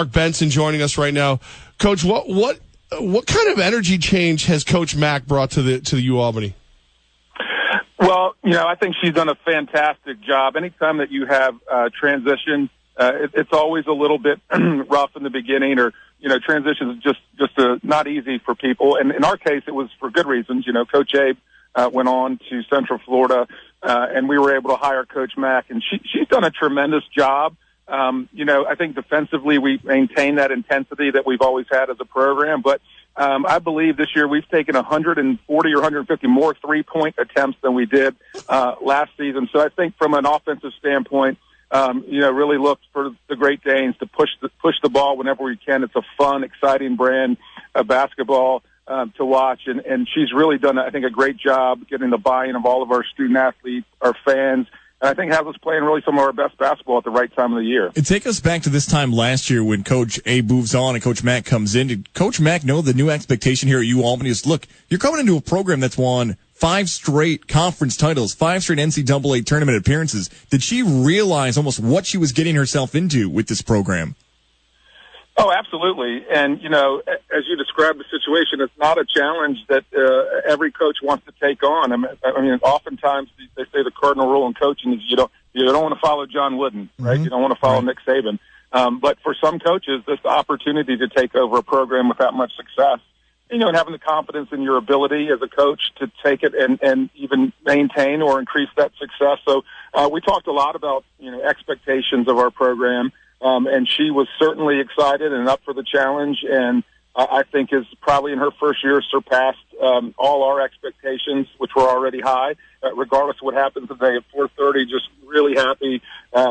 Mark Benson joining us right now. Coach, what kind of energy change has Coach Mack brought to the UAlbany? Well, I think she's done a fantastic job. Anytime that you have transition, it's always a little bit rough in the beginning, or transition is just not easy for people. And in our case, it was for good reasons. Coach Abe went on to Central Florida, and we were able to hire Coach Mack, and she's done a tremendous job. I think defensively we maintain that intensity that we've always had as a program, but I believe this year we've taken 140 or 150 more three-point attempts than we did last season. So I think from an offensive standpoint, really look for the Great Danes to push the ball whenever we can. It's a fun, exciting brand of basketball to watch, and she's really done, I think, a great job getting the buy-in of all of our student athletes, our fans. And I think has us playing really some of our best basketball at the right time of the year. And take us back to this time last year when Coach Abe moves on and Coach Mack comes in. Did Coach Mack know the new expectation here at UAlbany is, look, you're coming into a program that's won 5 straight conference titles, 5 straight NCAA tournament appearances. Did she realize almost what she was getting herself into with this program? Oh, absolutely. And, as you described the situation, it's not a challenge that every coach wants to take on. I mean, oftentimes they say the cardinal rule in coaching is you don't want to follow John Wooden, right? Mm-hmm. You don't want to follow Nick Saban. But for some coaches, this opportunity to take over a program with that much success, and having the confidence in your ability as a coach to take it and even maintain or increase that success. So we talked a lot about, expectations of our program. And she was certainly excited and up for the challenge, and I think is probably in her first year surpassed all our expectations, which were already high. Regardless of what happens today at 4:30, just really happy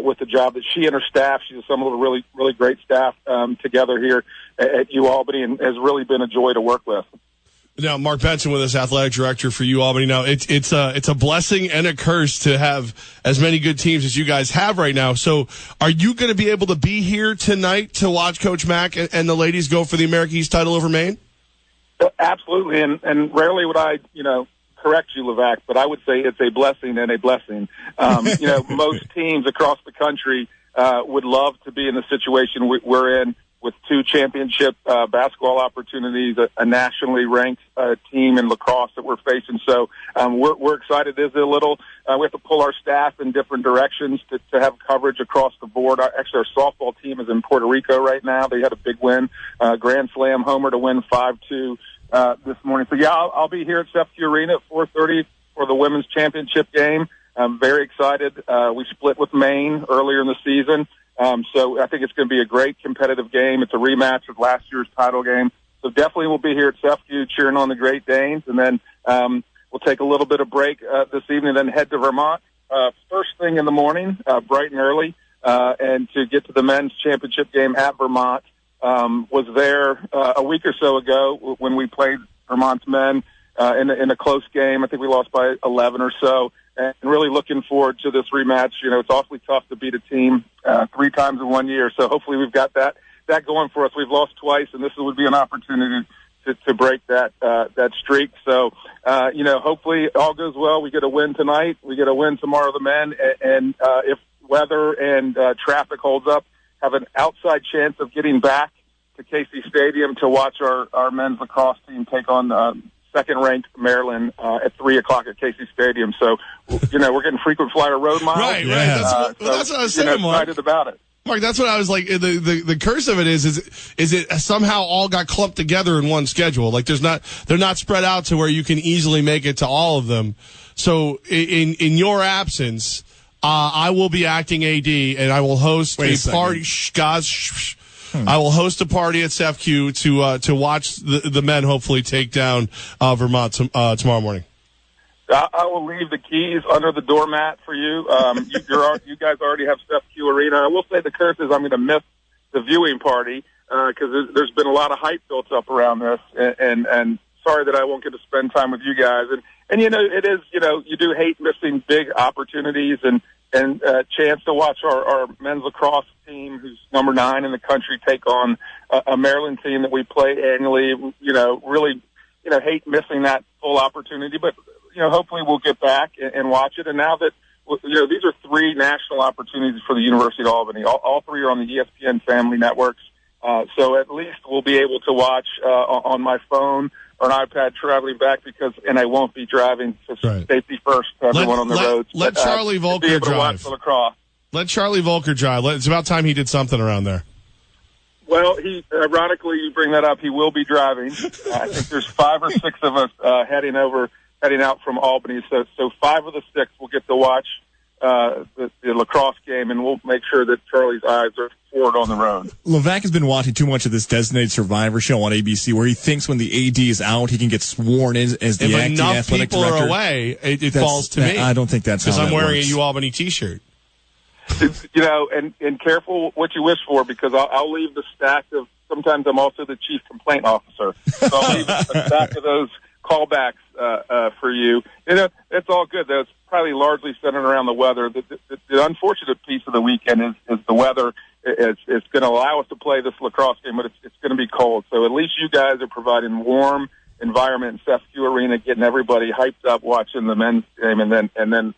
with the job that she and her staff. She's assembled a really, really great staff together here at UAlbany, and has really been a joy to work with. Now, Mark Benson with us, athletic director for UAlbany. Now, it's a blessing and a curse to have as many good teams as you guys have right now. So, are you going to be able to be here tonight to watch Coach Mack and the ladies go for the American East title over Maine? Absolutely, and rarely would I, correct you, Levack, but I would say it's a blessing and a blessing. Most teams across the country would love to be in the situation we're in, with 2 championship basketball opportunities, a nationally ranked team in lacrosse that we're facing. So we're excited. Is a little we have to pull our staff in different directions to have coverage across the board. Actually, our softball team is in Puerto Rico right now. They had a big win, Grand Slam homer to win 5-2 this morning. So, yeah, I'll be here at CEFCU Arena at 4:30 for the women's championship game. I'm very excited. We split with Maine earlier in the season. So I think it's going to be a great competitive game. It's a rematch of last year's title game. So definitely we'll be here at CEFCU cheering on the Great Danes. And then we'll take a little bit of break this evening, then head to Vermont first thing in the morning, bright and early, and to get to the men's championship game at Vermont. Was there a week or so ago when we played Vermont's men in a close game. I think we lost by 11 or so. And really looking forward to this rematch. It's awfully tough to beat a team 3 times in 1 year. So hopefully we've got that going for us. We've lost twice, and this would be an opportunity to break that streak. So, hopefully all goes well. We get a win tonight. We get a win tomorrow, the men. And if weather and traffic holds up, have an outside chance of getting back to Casey Stadium to watch our men's lacrosse team take on second-ranked Maryland at 3 o'clock at Casey Stadium. So, we're getting frequent flyer road miles. Right. That's what I was saying, Mark. Excited about it. Mark, that's what I was like. The curse of it is it somehow all got clumped together in one schedule. Like they're not spread out to where you can easily make it to all of them. So in your absence, I will be acting AD, and I will host a party. Goz. I will host a party at CEFCU to watch the men hopefully take down Vermont tomorrow morning. I will leave the keys under the doormat for you. You guys already have CEFCU Arena. I will say the curse is I'm going to miss the viewing party because there's been a lot of hype built up around this, and sorry that I won't get to spend time with you guys. And it is, you do hate missing big opportunities and chance to watch our men's lacrosse team, who's number 9 in the country, take on a Maryland team that we play annually. Really, hate missing that full opportunity, but hopefully we'll get back and watch it. And now that these are 3 national opportunities for the University of Albany, all 3 are on the ESPN family networks. So at least we'll be able to watch on my phone or an iPad traveling back and I won't be driving. So safety first to everyone on the roads. Let Charlie Volker drive. Let Charlie Volker drive. It's about time he did something around there. Well, ironically, you bring that up. He will be driving. I think there's 5 or 6 of us heading out from Albany. So 5 of the 6 will get to watch the lacrosse game, and we'll make sure that Charlie's eyes are forward on the road. Levack has been watching too much of this Designated Survivor show on ABC, where he thinks when the AD is out, he can get sworn in as the acting athletic director. If enough people are away, it falls to me. I don't think that's how that works. Because I'm wearing a UAlbany T-shirt. And careful what you wish for, because I'll leave the stack of. Sometimes I'm also the chief complaint officer, so I'll leave a stack of those callbacks for you. It's all good. That's probably largely centered around the weather. The unfortunate piece of the weekend is the weather. It's going to allow us to play this lacrosse game, but it's going to be cold. So at least you guys are providing warm environment in Sefcu Arena, getting everybody hyped up watching the men's game, and then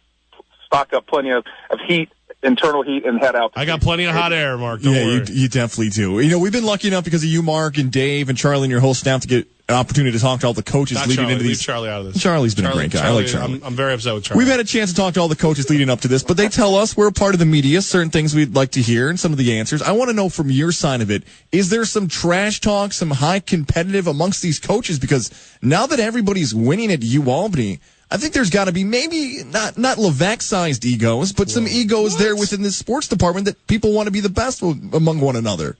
stock up plenty of heat. Internal heat and head out. I got plenty of hot air, Mark. Don't worry. You definitely do. We've been lucky enough because of you, Mark, and Dave, and Charlie, and your whole staff to get an opportunity to talk to all the coaches leading into these. Leave Charlie out of this. Charlie's been a great guy. I like Charlie. I'm very upset with Charlie. We've had a chance to talk to all the coaches leading up to this, but they tell us we're a part of the media, certain things we'd like to hear, and some of the answers. I want to know from your side of it, is there some trash talk, some high competitive amongst these coaches? Because now that everybody's winning at UAlbany, I think there's got to be maybe not Levack-sized egos, but some egos there within the sports department that people want to be the best among one another.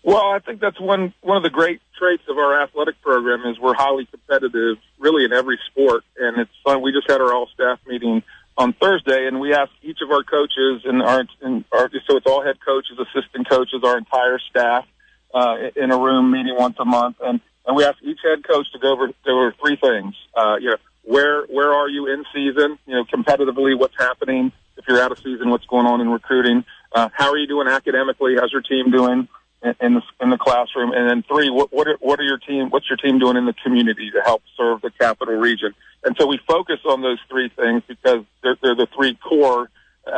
Well, I think that's one of the great traits of our athletic program is we're highly competitive, really in every sport, and it's fun. We just had our all-staff meeting on Thursday, and we asked each of our coaches so it's all head coaches, assistant coaches, our entire staff in a room meeting once a month, and we asked each head coach to go over 3 things. Where are you in season? Competitively, what's happening? If you're out of season, what's going on in recruiting? How are you doing academically? How's your team doing in the classroom? And then 3, what's your team doing in the community to help serve the capital region? And so we focus on those 3 things because they're the 3 core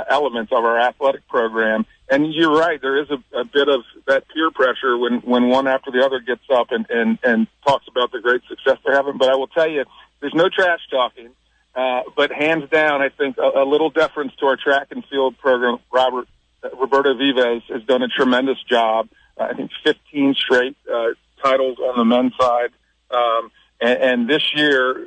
elements of our athletic program. And you're right, there is a bit of that peer pressure when one after the other gets up and talks about the great success they're having. But I will tell you, there's no trash talking. But hands down, I think a little deference to our track and field program. Roberto Vives has done a tremendous job. I think 15 straight titles on the men's side. And this year,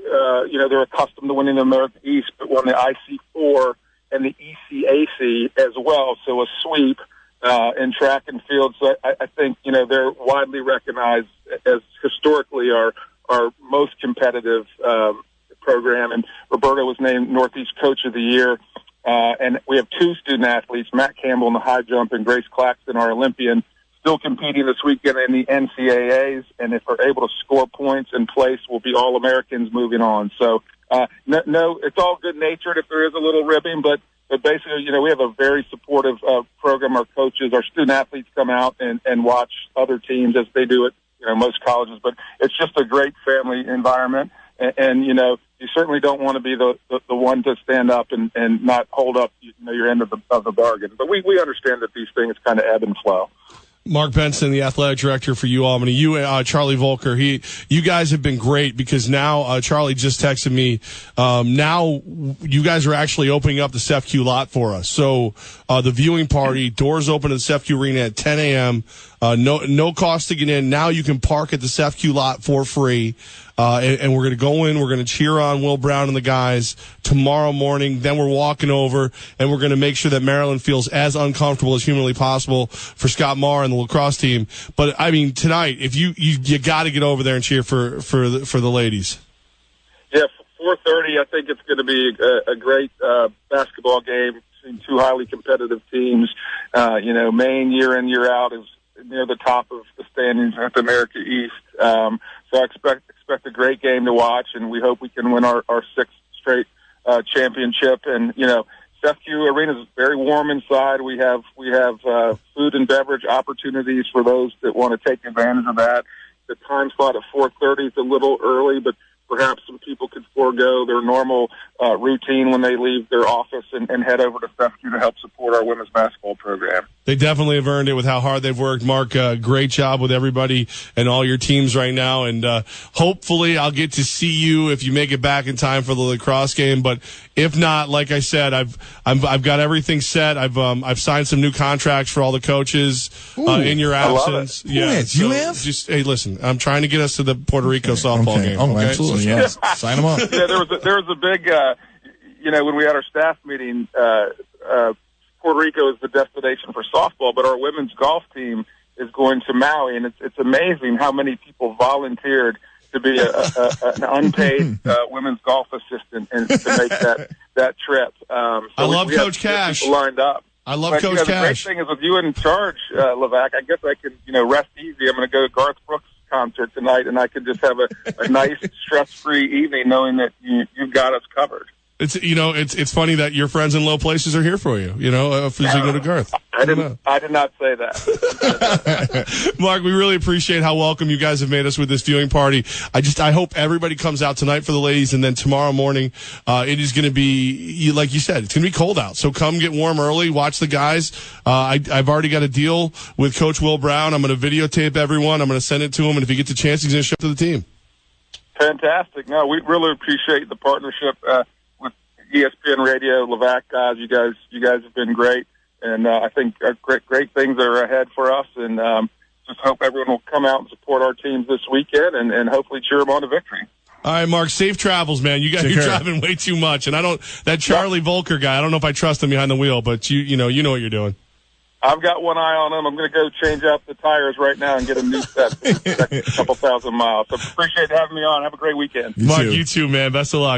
they're accustomed to winning the American East, but won the IC4 and the ECAC as well. So a sweep in track and field. So I think, they're widely recognized as historically our most competitive program. And Roberto was named Northeast Coach of the Year. And we have 2 student athletes, Matt Campbell in the high jump and Grace Claxton, our Olympian, still competing this weekend in the NCAAs. And if we're able to score points in place, we'll be All-Americans moving on. So, no, it's all good-natured if there is a little ribbing, but basically, we have a very supportive program. Our coaches, our student athletes come out and watch other teams as they do at, most colleges. But it's just a great family environment. And you certainly don't want to be the one to stand up and not hold up, your end of the bargain. But we understand that these things kind of ebb and flow. Mark Benson, the athletic director for UAlbany. Charlie Volker. You guys have been great because now Charlie just texted me. Now you guys are actually opening up the Sefcu lot for us. So the viewing party, doors open at the Sefcu Arena at 10 a.m. No cost to get in. Now you can park at the Sefcu lot for free. And we're going to go in, we're going to cheer on Will Brown and the guys tomorrow morning. Then we're walking over and we're going to make sure that Maryland feels as uncomfortable as humanly possible for Scott Marr and the lacrosse team. But I mean, tonight, if you got to get over there and cheer for the ladies. Yeah, 4:30. I think it's going to be a great basketball game between 2 highly competitive teams. Maine year in, year out is near the top of the standings at the America East. So I expect a great game to watch, and we hope we can win our 6th straight championship. And Sefcu Arena is very warm inside. We have food and beverage opportunities for those that want to take advantage of that. The time slot at 4:30 is a little early, but perhaps some people could forego their normal routine when they leave their office and head over to Fescue to help support our women's basketball program. They definitely have earned it with how hard they've worked. Mark, great job with everybody and all your teams right now. And hopefully I'll get to see you if you make it back in time for the lacrosse game. But if not, like I said, I've got everything set. I've signed some new contracts for all the coaches in your absence. Yeah, you have? Just hey, listen, I'm trying to get us to the Puerto Rico softball game. Oh, okay? absolutely. Yes. Sign them up. Yeah, there was a big, when we had our staff meeting, Puerto Rico is the destination for softball, but our women's golf team is going to Maui, and it's amazing how many people volunteered to be an unpaid women's golf assistant and to make that trip. I love Coach Cash. Lined up. I love Coach Cash. The great thing is with you in charge, Levack, I guess I can rest easy. I'm going to go to Garth Brooks' concert tonight, and I can just have a nice stress-free evening knowing that you've got us covered. It's funny that your friends in low places are here for you. For Zigno to Garth. I did not say that. Mark, we really appreciate how welcome you guys have made us with this viewing party. I hope everybody comes out tonight for the ladies, and then tomorrow morning, it is going to be, like you said, it's going to be cold out. So come get warm early, watch the guys. I've already got a deal with Coach Will Brown. I'm going to videotape everyone. I'm going to send it to him, and if he gets a chance, he's going to show it to the team. Fantastic. No, we really appreciate the partnership. ESPN Radio, Levack, guys, you guys have been great, and I think great things are ahead for us, and just hope everyone will come out and support our teams this weekend, and hopefully cheer them on to victory. All right, Mark, safe travels, man. You're driving way too much, and that Charlie Volker guy, I don't know if I trust him behind the wheel, but you know what you're doing. I've got one eye on him. I'm going to go change out the tires right now and get a new set for the next couple thousand miles. So appreciate having me on. Have a great weekend. Mark, you too, man. Best of luck.